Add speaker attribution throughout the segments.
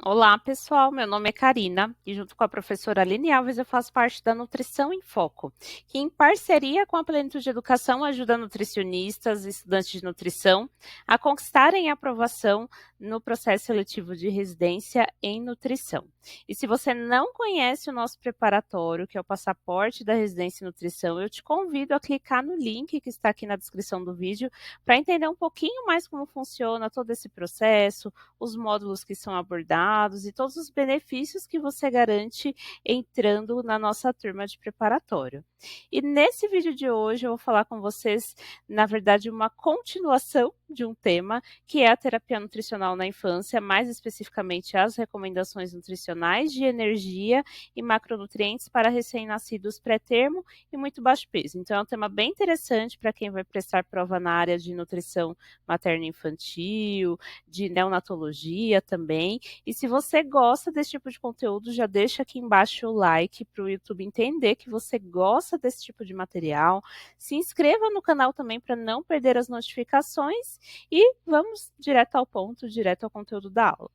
Speaker 1: Olá, pessoal. Meu nome é Karina e, junto com a professora Aline Alves, eu faço parte da Nutrição em Foco, que, em parceria com a Plenitude Educação, ajuda nutricionistas e estudantes de nutrição a conquistarem a aprovação no processo seletivo de residência em nutrição. E se você não conhece o nosso preparatório, que é o Passaporte da Residência em Nutrição, eu te convido a clicar no link que está aqui na descrição do vídeo para entender um pouquinho mais como funciona todo esse processo, os módulos que são abordados e todos os benefícios que você garante entrando na nossa turma de preparatório. E nesse vídeo de hoje eu vou falar com vocês, na verdade, uma continuação de um tema, que é a terapia nutricional na infância, mais especificamente as recomendações nutricionais de energia e macronutrientes para recém-nascidos pré-termo e muito baixo peso. Então é um tema bem interessante para quem vai prestar prova na área de nutrição materno-infantil, de neonatologia também. E se você gosta desse tipo de conteúdo, já deixa aqui embaixo o like para o YouTube entender que você gosta desse tipo de material. Se inscreva no canal também para não perder as notificações e vamos direto ao ponto, direto ao conteúdo da aula.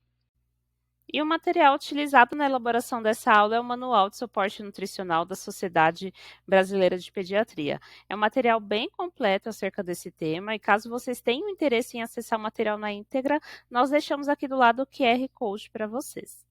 Speaker 1: E o material utilizado na elaboração dessa aula é o Manual de Suporte Nutricional da Sociedade Brasileira de Pediatria. É um material bem completo acerca desse tema e caso vocês tenham interesse em acessar o material na íntegra, nós deixamos aqui do lado o QR Code para vocês.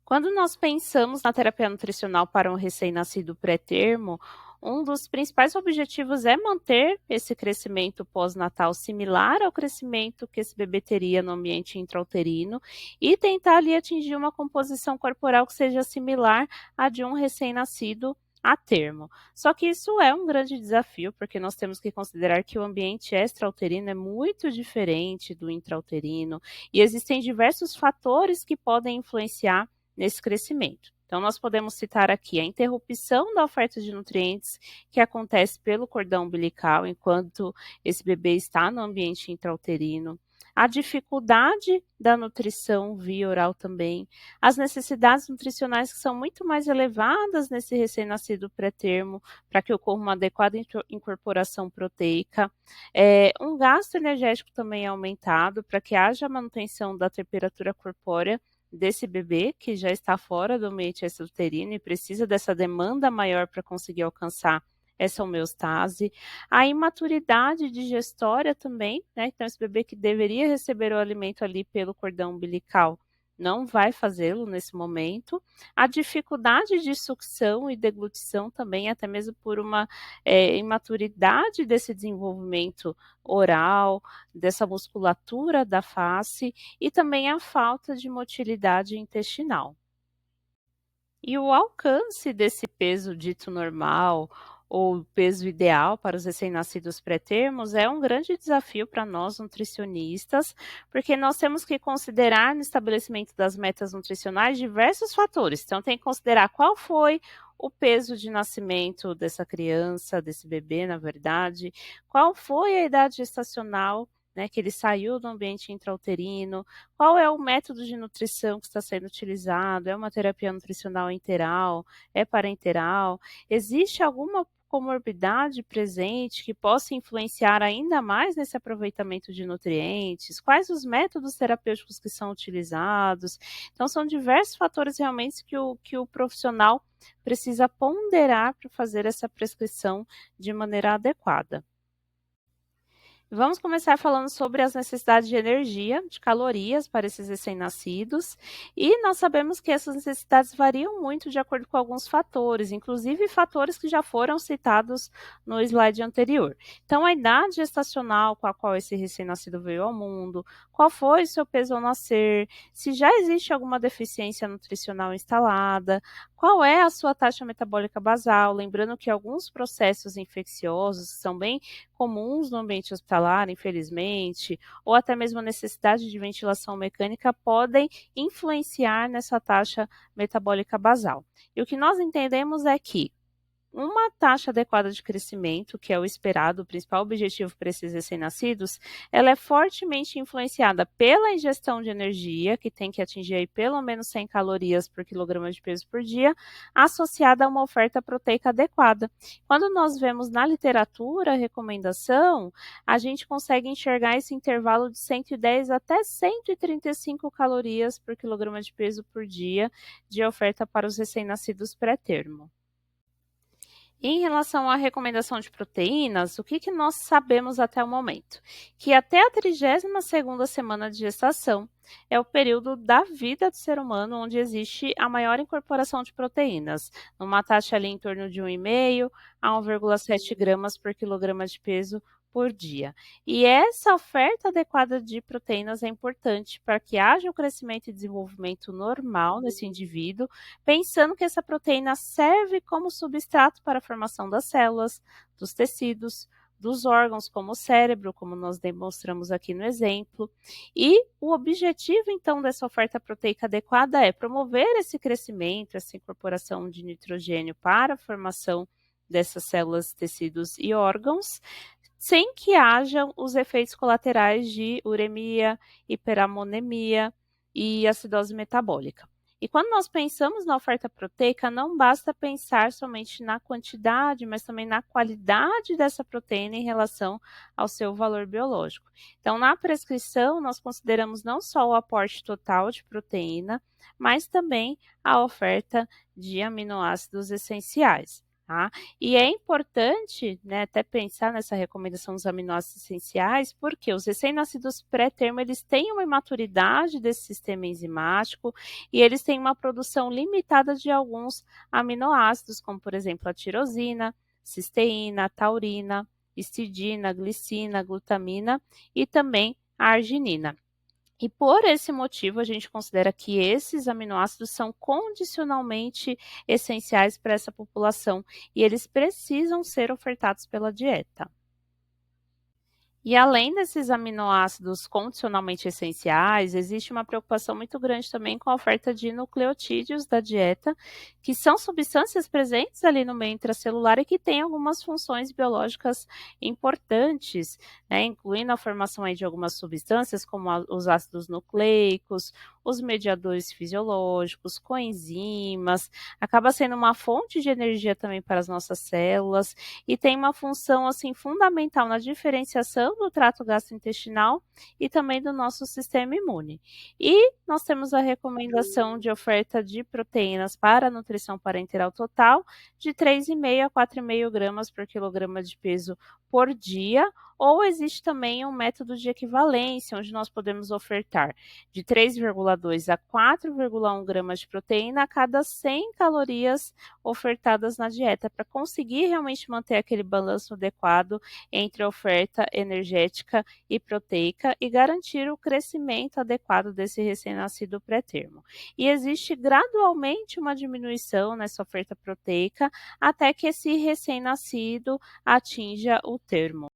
Speaker 1: Quando nós pensamos na terapia nutricional para um recém-nascido pré-termo, um dos principais objetivos é manter esse crescimento pós-natal similar ao crescimento que esse bebê teria no ambiente intrauterino e tentar ali atingir uma composição corporal que seja similar à de um recém-nascido a termo. Só que isso é um grande desafio, porque nós temos que considerar que o ambiente extrauterino é muito diferente do intrauterino e existem diversos fatores que podem influenciar nesse crescimento. Então, nós podemos citar aqui a interrupção da oferta de nutrientes que acontece pelo cordão umbilical enquanto esse bebê está no ambiente intrauterino, a dificuldade da nutrição via oral também, as necessidades nutricionais que são muito mais elevadas nesse recém-nascido pré-termo para que ocorra uma adequada incorporação proteica, um gasto energético também aumentado para que haja manutenção da temperatura corpórea desse bebê que já está fora do ambiente extrauterino e precisa dessa demanda maior para conseguir alcançar essa homeostase, a imaturidade digestória também, né? Então, esse bebê que deveria receber o alimento ali pelo cordão umbilical não vai fazê-lo nesse momento, a dificuldade de sucção e deglutição também, até mesmo por uma imaturidade desse desenvolvimento oral, dessa musculatura da face e também a falta de motilidade intestinal. E o alcance desse peso dito normal ou peso ideal para os recém-nascidos pré-termos é um grande desafio para nós nutricionistas, porque nós temos que considerar no estabelecimento das metas nutricionais diversos fatores. Então, tem que considerar qual foi o peso de nascimento dessa criança, desse bebê, na verdade, qual foi a idade gestacional, né, que ele saiu do ambiente intrauterino, qual é o método de nutrição que está sendo utilizado, é uma terapia nutricional enteral, é parenteral, existe alguma comorbidade presente que possa influenciar ainda mais nesse aproveitamento de nutrientes, quais os métodos terapêuticos que são utilizados. Então, são diversos fatores realmente que o profissional precisa ponderar para fazer essa prescrição de maneira adequada. Vamos começar falando sobre as necessidades de energia, de calorias para esses recém-nascidos. E nós sabemos que essas necessidades variam muito de acordo com alguns fatores, inclusive fatores que já foram citados no slide anterior. Então, a idade gestacional com a qual esse recém-nascido veio ao mundo, qual foi o seu peso ao nascer, se já existe alguma deficiência nutricional instalada, qual é a sua taxa metabólica basal, lembrando que alguns processos infecciosos são bem comuns no ambiente hospitalar, infelizmente, ou até mesmo a necessidade de ventilação mecânica podem influenciar nessa taxa metabólica basal. E o que nós entendemos é que uma taxa adequada de crescimento, que é o esperado, o principal objetivo para esses recém-nascidos, ela é fortemente influenciada pela ingestão de energia, que tem que atingir aí pelo menos 100 calorias por quilograma de peso por dia, associada a uma oferta proteica adequada. Quando nós vemos na literatura a recomendação, a gente consegue enxergar esse intervalo de 110 até 135 calorias por quilograma de peso por dia de oferta para os recém-nascidos pré-termo. Em relação à recomendação de proteínas, o que nós sabemos até o momento? Que até a 32ª semana de gestação é o período da vida do ser humano onde existe a maior incorporação de proteínas, numa taxa ali em torno de 1,5 a 1,7 gramas por quilograma de peso por dia. E essa oferta adequada de proteínas é importante para que haja o crescimento e desenvolvimento normal nesse indivíduo, pensando que essa proteína serve como substrato para a formação das células, dos tecidos, dos órgãos, como o cérebro, como nós demonstramos aqui no exemplo. E o objetivo, então, dessa oferta proteica adequada é promover esse crescimento, essa incorporação de nitrogênio para a formação dessas células, tecidos e órgãos, sem que hajam os efeitos colaterais de uremia, hiperamonemia e acidose metabólica. E quando nós pensamos na oferta proteica, não basta pensar somente na quantidade, mas também na qualidade dessa proteína em relação ao seu valor biológico. Então, na prescrição, nós consideramos não só o aporte total de proteína, mas também a oferta de aminoácidos essenciais. Tá? E é importante, né, até pensar nessa recomendação dos aminoácidos essenciais, porque os recém-nascidos pré-termo, eles têm uma imaturidade desse sistema enzimático e eles têm uma produção limitada de alguns aminoácidos, como por exemplo a tirosina, cisteína, taurina, histidina, glicina, glutamina e também a arginina. E por esse motivo, a gente considera que esses aminoácidos são condicionalmente essenciais para essa população e eles precisam ser ofertados pela dieta. E além desses aminoácidos condicionalmente essenciais, existe uma preocupação muito grande também com a oferta de nucleotídeos da dieta, que são substâncias presentes ali no meio intracelular e que têm algumas funções biológicas importantes, né, incluindo a formação aí de algumas substâncias, como os ácidos nucleicos, os mediadores fisiológicos, coenzimas, acaba sendo uma fonte de energia também para as nossas células e tem uma função assim fundamental na diferenciação do trato gastrointestinal e também do nosso sistema imune. E nós temos a recomendação de oferta de proteínas para a nutrição parenteral total de 3,5 a 4,5 gramas por quilograma de peso por dia, ou existe também um método de equivalência, onde nós podemos ofertar de 3,2 a 4,1 gramas de proteína a cada 100 calorias ofertadas na dieta, para conseguir realmente manter aquele balanço adequado entre a oferta energética e proteica e garantir o crescimento adequado desse recém-nascido pré-termo. E existe gradualmente uma diminuição nessa oferta proteica até que esse recém-nascido atinja o termo.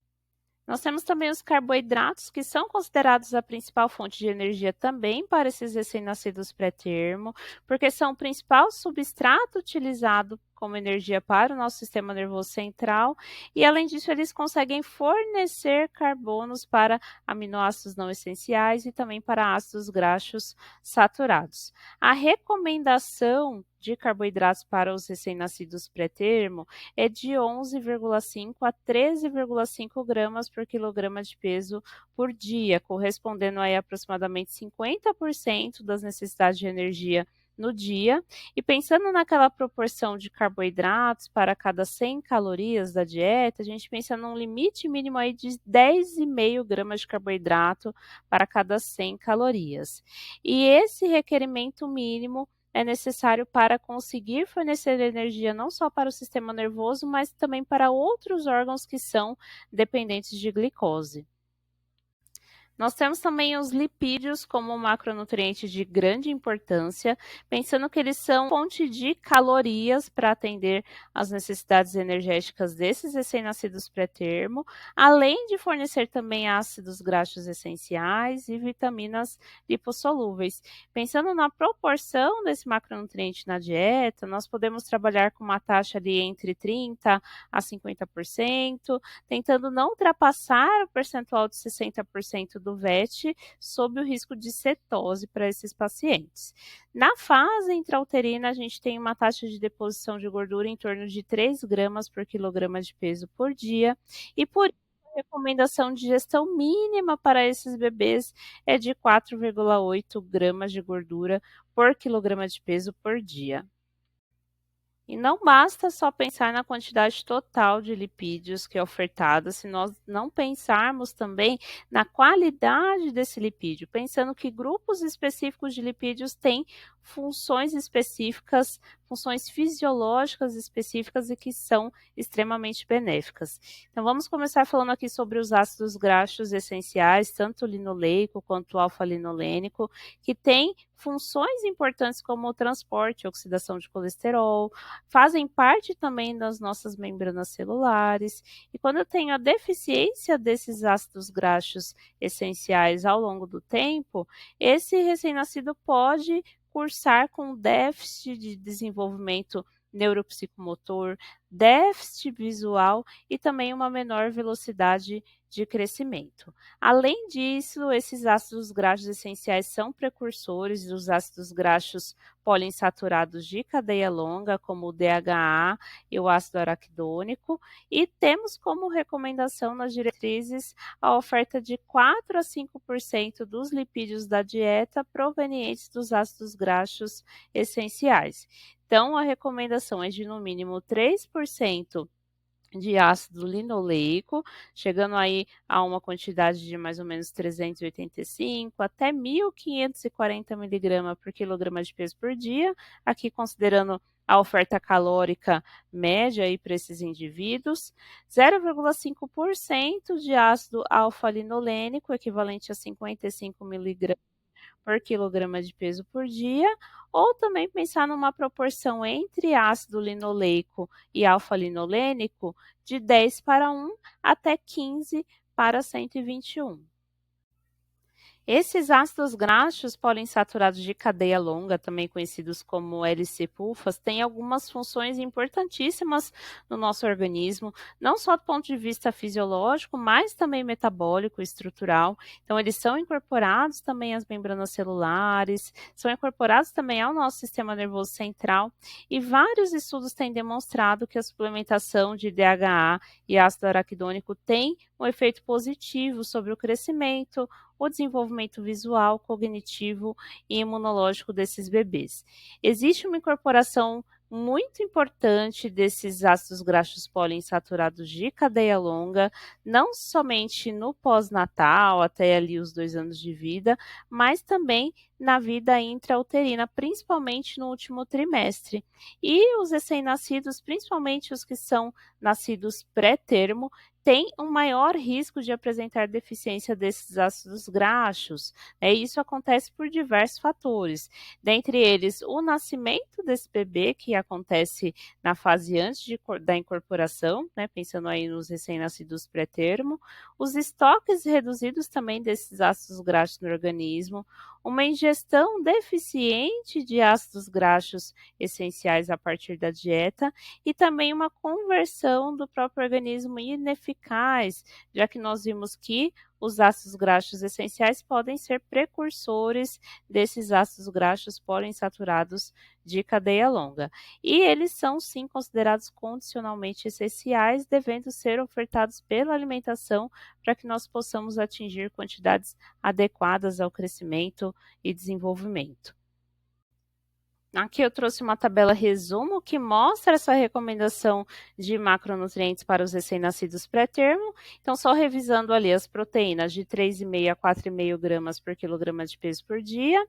Speaker 1: Nós temos também os carboidratos, que são considerados a principal fonte de energia também para esses recém-nascidos pré-termo, porque são o principal substrato utilizado como energia para o nosso sistema nervoso central, e além disso, eles conseguem fornecer carbonos para aminoácidos não essenciais e também para ácidos graxos saturados. A recomendação de carboidratos para os recém-nascidos pré-termo é de 11,5 a 13,5 gramas por quilograma de peso por dia, correspondendo a aproximadamente 50% das necessidades de energia no dia. E pensando naquela proporção de carboidratos para cada 100 calorias da dieta, a gente pensa num limite mínimo aí de 10,5 gramas de carboidrato para cada 100 calorias. E esse requerimento mínimo é necessário para conseguir fornecer energia não só para o sistema nervoso, mas também para outros órgãos que são dependentes de glicose. Nós temos também os lipídios como macronutrientes de grande importância, pensando que eles são fonte de calorias para atender às necessidades energéticas desses recém-nascidos pré-termo, além de fornecer também ácidos graxos essenciais e vitaminas lipossolúveis. Pensando na proporção desse macronutriente na dieta, nós podemos trabalhar com uma taxa ali entre 30 a 50%, tentando não ultrapassar o percentual de 60% do VET, sob o risco de cetose para esses pacientes. Na fase intrauterina, a gente tem uma taxa de deposição de gordura em torno de 3 gramas por quilograma de peso por dia, e por isso a recomendação de ingestão mínima para esses bebês é de 4,8 gramas de gordura por quilograma de peso por dia. E não basta só pensar na quantidade total de lipídios que é ofertada, se nós não pensarmos também na qualidade desse lipídio, pensando que grupos específicos de lipídios têm funções específicas, funções fisiológicas específicas e que são extremamente benéficas. Então vamos começar falando aqui sobre os ácidos graxos essenciais, tanto o linoleico quanto o alfa-linolênico, que têm funções importantes como o transporte e oxidação de colesterol, fazem parte também das nossas membranas celulares. E quando eu tenho a deficiência desses ácidos graxos essenciais ao longo do tempo, esse recém-nascido pode cursar com déficit de desenvolvimento neuropsicomotor, déficit visual e também uma menor velocidade de crescimento. Além disso, esses ácidos graxos essenciais são precursores dos ácidos graxos poliinsaturados de cadeia longa, como o DHA e o ácido araquidônico, e temos como recomendação nas diretrizes a oferta de 4 a 5% dos lipídios da dieta provenientes dos ácidos graxos essenciais. Então, a recomendação é de no mínimo 3% de ácido linoleico, chegando aí a uma quantidade de mais ou menos 385 até 1.540 miligramas por quilograma de peso por dia, aqui considerando a oferta calórica média para esses indivíduos, 0,5% de ácido alfa-linolênico, equivalente a 55 miligramas por quilograma de peso por dia, ou também pensar numa proporção entre ácido linoleico e alfa-linolênico de 10 para 1 até 15 para 121. Esses ácidos graxos poliinsaturados de cadeia longa, também conhecidos como LC-PUFAs, têm algumas funções importantíssimas no nosso organismo, não só do ponto de vista fisiológico, mas também metabólico e estrutural. Então, eles são incorporados também às membranas celulares, são incorporados também ao nosso sistema nervoso central, e vários estudos têm demonstrado que a suplementação de DHA e ácido araquidônico tem um efeito positivo sobre o crescimento, o desenvolvimento visual, cognitivo e imunológico desses bebês. Existe uma incorporação muito importante desses ácidos graxos poliinsaturados de cadeia longa, não somente no pós-natal, até ali os 2 anos de vida, mas também na vida intrauterina, principalmente no último trimestre. E os recém-nascidos, principalmente os que são nascidos pré-termo, tem um maior risco de apresentar deficiência desses ácidos graxos. Isso acontece por diversos fatores, dentre eles o nascimento desse bebê, que acontece na fase antes da incorporação, pensando aí nos recém-nascidos pré-termo, os estoques reduzidos também desses ácidos graxos no organismo, uma ingestão deficiente de ácidos graxos essenciais a partir da dieta e também uma conversão do próprio organismo ineficaz, já que nós vimos que os ácidos graxos essenciais podem ser precursores desses ácidos graxos poliinsaturados de cadeia longa. E eles são, sim, considerados condicionalmente essenciais, devendo ser ofertados pela alimentação para que nós possamos atingir quantidades adequadas ao crescimento e desenvolvimento. Aqui eu trouxe uma tabela resumo que mostra essa recomendação de macronutrientes para os recém-nascidos pré-termo. Então, só revisando ali as proteínas de 3,5 a 4,5 gramas por quilograma de peso por dia,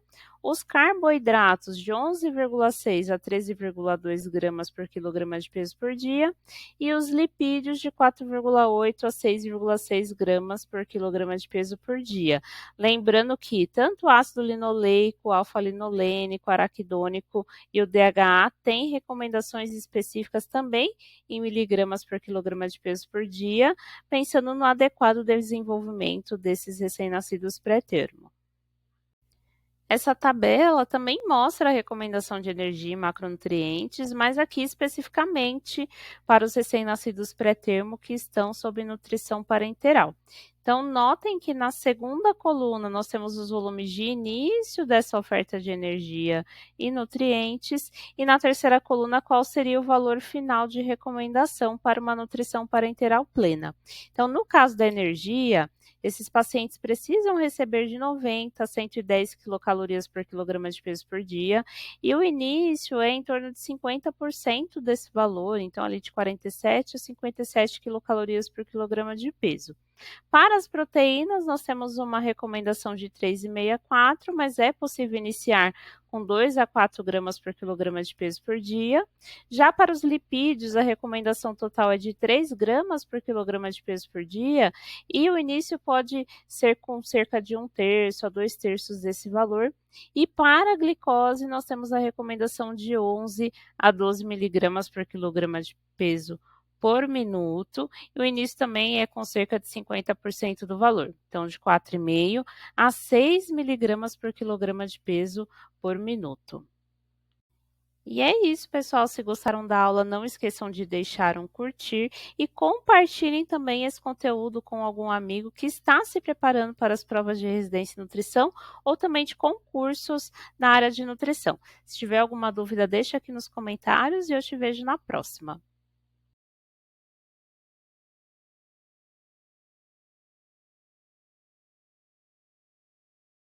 Speaker 1: Os carboidratos de 11,6 a 13,2 gramas por quilograma de peso por dia e os lipídios de 4,8 a 6,6 gramas por quilograma de peso por dia. Lembrando que tanto o ácido linoleico, alfa-linolênico, araquidônico e o DHA têm recomendações específicas também em miligramas por quilograma de peso por dia, pensando no adequado desenvolvimento desses recém-nascidos pré-termo. Essa tabela também mostra a recomendação de energia e macronutrientes, mas aqui especificamente para os recém-nascidos pré-termo que estão sob nutrição parenteral. Então, notem que na segunda coluna nós temos os volumes de início dessa oferta de energia e nutrientes, e na terceira coluna qual seria o valor final de recomendação para uma nutrição parenteral plena. Então, no caso da energia, esses pacientes precisam receber de 90 a 110 quilocalorias por quilograma de peso por dia, e o início é em torno de 50% desse valor, então ali de 47 a 57 quilocalorias por quilograma de peso. Para as proteínas, nós temos uma recomendação de 3,5 a 4, mas é possível iniciar com 2 a 4 gramas por quilograma de peso por dia. Já para os lipídios, a recomendação total é de 3 gramas por quilograma de peso por dia, e o início pode ser com cerca de 1/3 a 2/3 desse valor. E para a glicose, nós temos a recomendação de 11 a 12 miligramas por quilograma de peso por minuto, e o início também é com cerca de 50% do valor, então de 4,5 a 6 miligramas por quilograma de peso por minuto. E é isso, pessoal. Se gostaram da aula, não esqueçam de deixar um curtir e compartilhem também esse conteúdo com algum amigo que está se preparando para as provas de residência em nutrição ou também de concursos na área de nutrição. Se tiver alguma dúvida, deixa aqui nos comentários e eu te vejo na próxima.